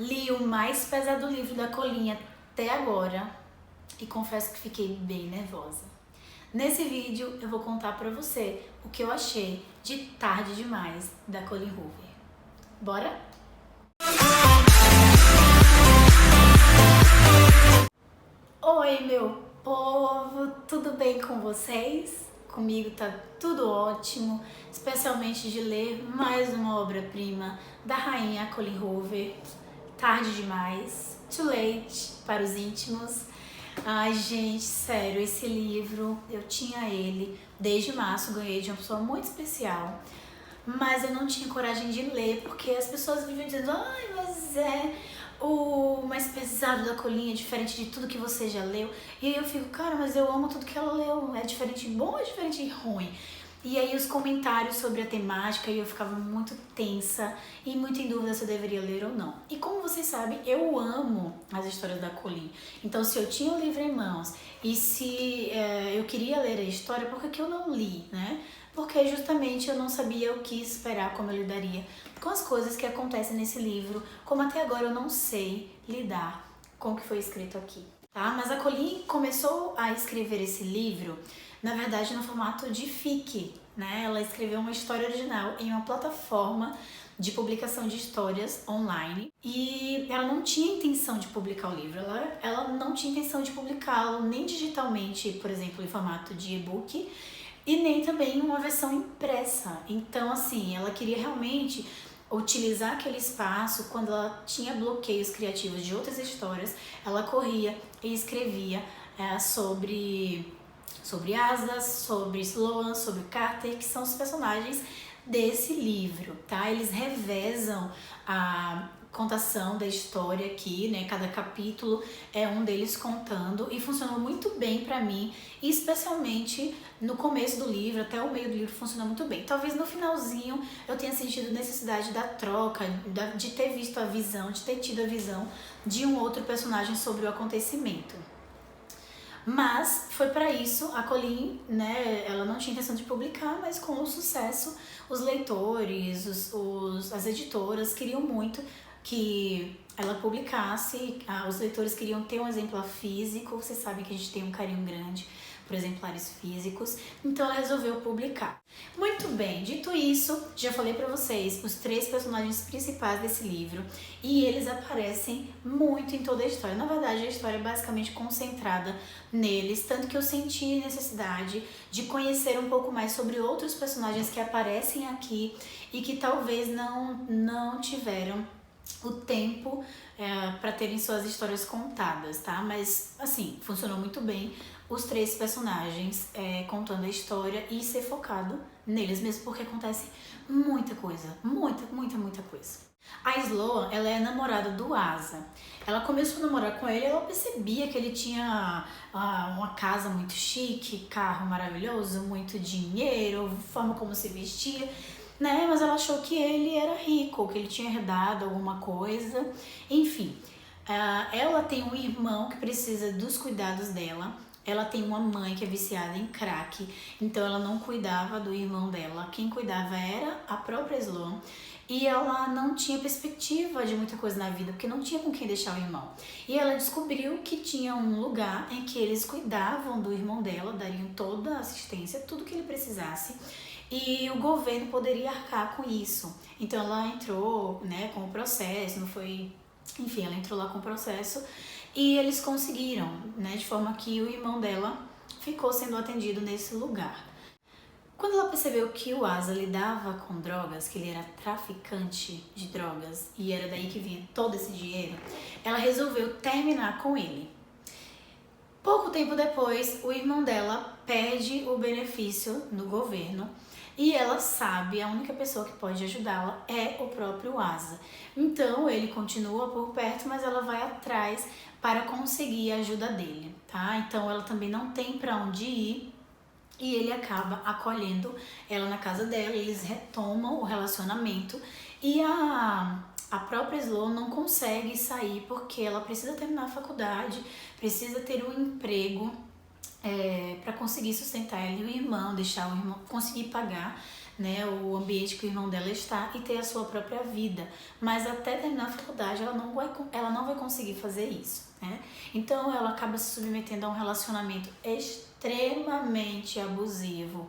Li o mais pesado livro da Colinha até agora e confesso que fiquei bem nervosa. Nesse vídeo eu vou contar pra você o que eu achei de Tarde Demais da Colleen Hoover. Bora? Oi, meu povo, tudo bem com vocês? Comigo tá tudo ótimo, especialmente de ler mais uma obra-prima da rainha Colleen Hoover, Tarde Demais, Too Late para os íntimos. Ai, gente, sério, esse livro, eu tinha ele desde março, ganhei de uma pessoa muito especial, mas eu não tinha coragem de ler, porque as pessoas viviam dizendo, ai, mas é o mais pesado da Colinha, é diferente de tudo que você já leu. E aí eu fico, cara, mas eu amo tudo que ela leu, é diferente de bom ou é diferente de ruim? E aí os comentários sobre a temática, e eu ficava muito tensa e muito em dúvida se eu deveria ler ou não. E como vocês sabem, eu amo as histórias da Colleen. Então se eu tinha o livro em mãos e se eu queria ler a história, por que eu não li, né? Porque justamente eu não sabia o que esperar, como eu lidaria com as coisas que acontecem nesse livro, como até agora eu não sei lidar com o que foi escrito aqui. Tá? Mas a Colleen começou a escrever esse livro, na verdade, no formato de fic, né? Ela escreveu uma história original em uma plataforma de publicação de histórias online e ela não tinha intenção de publicar o livro, ela não tinha intenção de publicá-lo nem digitalmente, por exemplo, em formato de e-book, e nem também uma versão impressa. Então, assim, ela queria realmente utilizar aquele espaço quando ela tinha bloqueios criativos de outras histórias, ela corria e escrevia sobre Asas, sobre Sloan, sobre Carter, que são os personagens desse livro, tá? Eles revezam a contação da história aqui, né? Cada capítulo é um deles contando e funcionou muito bem pra mim, e especialmente no começo do livro, até o meio do livro funcionou muito bem. Talvez no finalzinho eu tenha sentido necessidade da troca, de ter visto a visão, de ter tido a visão de um outro personagem sobre o acontecimento. Mas foi para isso a Colleen, né, ela não tinha intenção de publicar, mas com o sucesso, os leitores, as editoras queriam muito que ela publicasse, os leitores queriam ter um exemplar físico, vocês sabem que a gente tem um carinho grande por exemplares físicos, então ela resolveu publicar. Muito bem, dito isso, já falei pra vocês os 3 personagens principais desse livro e eles aparecem muito em toda a história. Na verdade, a história é basicamente concentrada neles, tanto que eu senti necessidade de conhecer um pouco mais sobre outros personagens que aparecem aqui e que talvez não tiveram o tempo para terem suas histórias contadas, tá? Mas, assim, funcionou muito bem os 3 personagens contando a história e ser focado neles mesmo, porque acontece muita coisa, muita coisa. A Sloan, ela é namorada do Asa. Ela começou a namorar com ele e ela percebia que ele tinha uma casa muito chique, carro maravilhoso, muito dinheiro, forma como se vestia, né? Mas ela achou que ele era rico, que ele tinha herdado alguma coisa, enfim. Ela tem um irmão que precisa dos cuidados dela. Ela tem uma mãe que é viciada em crack, então ela não cuidava do irmão dela. Quem cuidava era a própria Sloan. E ela não tinha perspectiva de muita coisa na vida, porque não tinha com quem deixar o irmão. E ela descobriu que tinha um lugar em que eles cuidavam do irmão dela, dariam toda a assistência, tudo que ele precisasse, e o governo poderia arcar com isso. Então ela entrou, né, com o processo, não foi... Enfim, ela entrou lá com o processo e eles conseguiram, né, de forma que o irmão dela ficou sendo atendido nesse lugar. Quando ela percebeu que o Asa lidava com drogas, que ele era traficante de drogas e era daí que vinha todo esse dinheiro, ela resolveu terminar com ele. Pouco tempo depois, o irmão dela pede o benefício no governo e ela sabe, a única pessoa que pode ajudá-la é o próprio Asa. Então ele continua por perto, mas ela vai atrás para conseguir a ajuda dele, tá? Então ela também não tem para onde ir e ele acaba acolhendo ela na casa dela, eles retomam o relacionamento e a própria Sloan não consegue sair porque ela precisa terminar a faculdade, precisa ter um emprego para conseguir sustentar ela e o irmão, deixar o irmão conseguir pagar, né, o ambiente que o irmão dela está e ter a sua própria vida. Mas até terminar a faculdade ela não vai conseguir fazer isso, né? Então ela acaba se submetendo a um relacionamento extremamente abusivo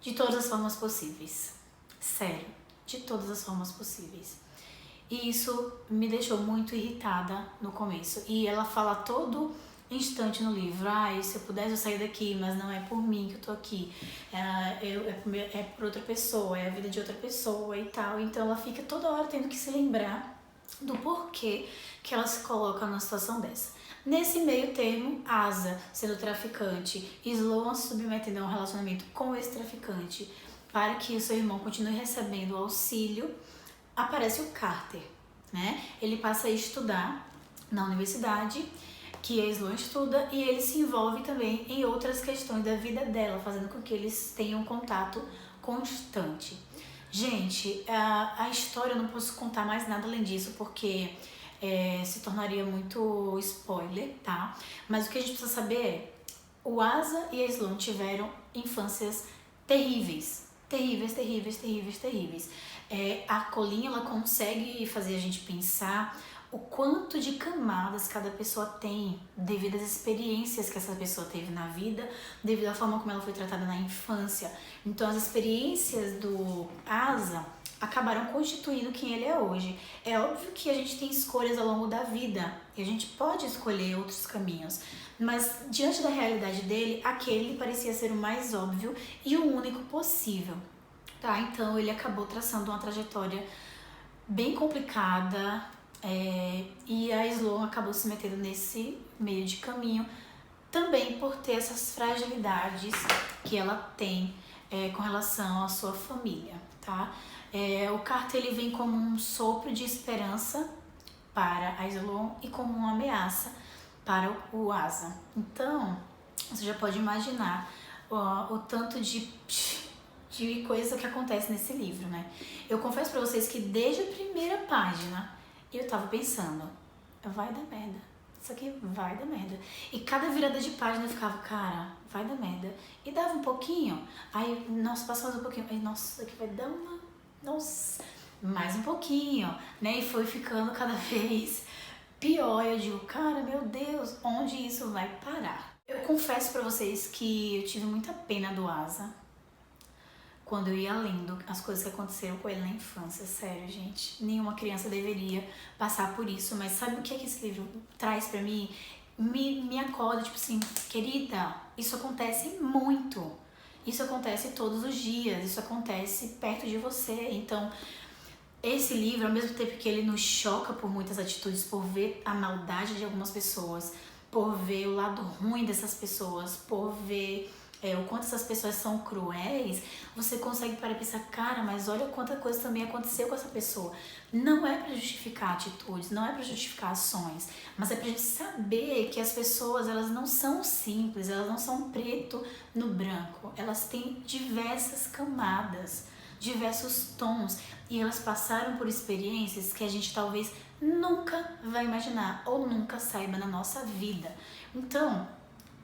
de todas as formas possíveis. Sério, de todas as formas possíveis. E isso me deixou muito irritada no começo. E ela fala todo instante no livro: se eu pudesse eu sair daqui, mas não é por mim que eu tô aqui, é por outra pessoa, é a vida de outra pessoa e tal. Então ela fica toda hora tendo que se lembrar do porquê que ela se coloca numa situação dessa. Nesse meio termo, Asa sendo traficante, Sloan se submetendo a um relacionamento com esse traficante para que o seu irmão continue recebendo auxílio, aparece o Carter, né? Ele passa a estudar na universidade que a Sloan estuda e ele se envolve também em outras questões da vida dela, fazendo com que eles tenham um contato constante. Gente, a história eu não posso contar mais nada além disso, porque se tornaria muito spoiler, tá? Mas o que a gente precisa saber é: o Asa e a Sloan tiveram infâncias terríveis. Terríveis. A Colleen, ela consegue fazer a gente pensar o quanto de camadas cada pessoa tem devido às experiências que essa pessoa teve na vida, devido à forma como ela foi tratada na infância. Então as experiências do Asa acabaram constituindo quem ele é hoje. É óbvio que a gente tem escolhas ao longo da vida e a gente pode escolher outros caminhos, mas diante da realidade dele, aquele parecia ser o mais óbvio e o único possível, tá? Então ele acabou traçando uma trajetória bem complicada, e a Sloan acabou se metendo nesse meio de caminho também por ter essas fragilidades que ela tem com relação à sua família, tá? O Carter, ele vem como um sopro de esperança para a Sloan e como uma ameaça para o Asa. Então, você já pode imaginar o tanto de coisa que acontece nesse livro, né? Eu confesso pra vocês que desde a primeira página eu tava pensando: vai dar merda, isso aqui vai dar merda. E cada virada de página eu ficava: cara, vai dar merda. E dava um pouquinho, aí, nossa, passava mais um pouquinho, aí, nossa, isso aqui vai dar uma... nossa, mais um pouquinho, né? E foi ficando cada vez pior. Eu digo: cara, meu Deus, onde isso vai parar? Eu confesso pra vocês que eu tive muita pena do Asa quando eu ia lendo as coisas que aconteceram com ele na infância. Sério, gente, nenhuma criança deveria passar por isso. Mas sabe o que é que esse livro traz pra mim? Me acorda, tipo assim: querida, isso acontece muito. Isso acontece todos os dias, isso acontece perto de você. Então, esse livro, ao mesmo tempo que ele nos choca por muitas atitudes, por ver a maldade de algumas pessoas, por ver o lado ruim dessas pessoas, por ver o quanto essas pessoas são cruéis, você consegue parar e pensar: cara, mas olha quanta coisa também aconteceu com essa pessoa. Não é pra justificar atitudes, não é pra justificar ações, mas é pra gente saber que as pessoas, elas não são simples, elas não são preto no branco, elas têm diversas camadas, diversos tons, e elas passaram por experiências que a gente talvez nunca vai imaginar ou nunca saiba na nossa vida. Então,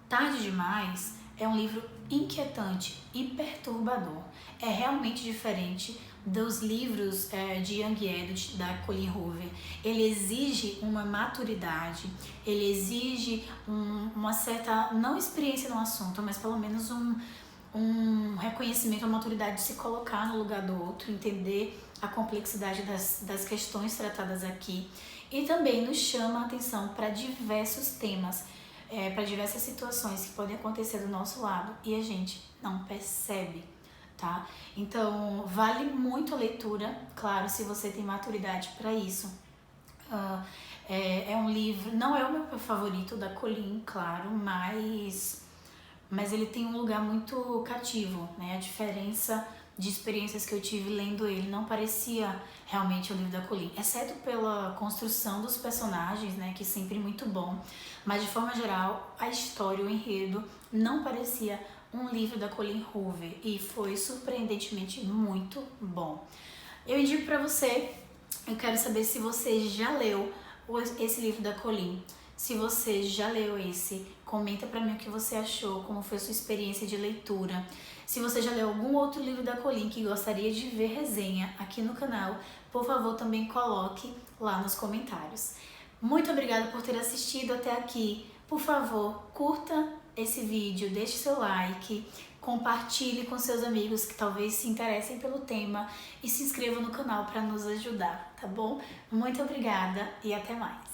Tarde Demais é um livro inquietante e perturbador. É realmente diferente dos livros de Young Adult da Colleen Hoover. Ele exige uma maturidade, ele exige uma certa, não experiência no assunto, mas pelo menos um reconhecimento, uma maturidade de se colocar no lugar do outro, entender a complexidade das questões tratadas aqui, e também nos chama a atenção para diversos temas, para diversas situações que podem acontecer do nosso lado e a gente não percebe, tá? Então, vale muito a leitura, claro, se você tem maturidade para isso. É um livro, não é o meu favorito da Colleen, claro, mas ele tem um lugar muito cativo, né? A diferença de experiências que eu tive lendo ele não parecia realmente o livro da Colleen, exceto pela construção dos personagens, né, que é sempre muito bom, mas de forma geral a história, o enredo não parecia um livro da Colleen Hoover e foi surpreendentemente muito bom. Eu indico para você, eu quero saber se você já leu esse livro da Colleen. Se você já leu esse, comenta pra mim o que você achou, como foi a sua experiência de leitura. Se você já leu algum outro livro da Colleen que gostaria de ver resenha aqui no canal, por favor, também coloque lá nos comentários. Muito obrigada por ter assistido até aqui. Por favor, curta esse vídeo, deixe seu like, compartilhe com seus amigos que talvez se interessem pelo tema e se inscreva no canal para nos ajudar, tá bom? Muito obrigada e até mais!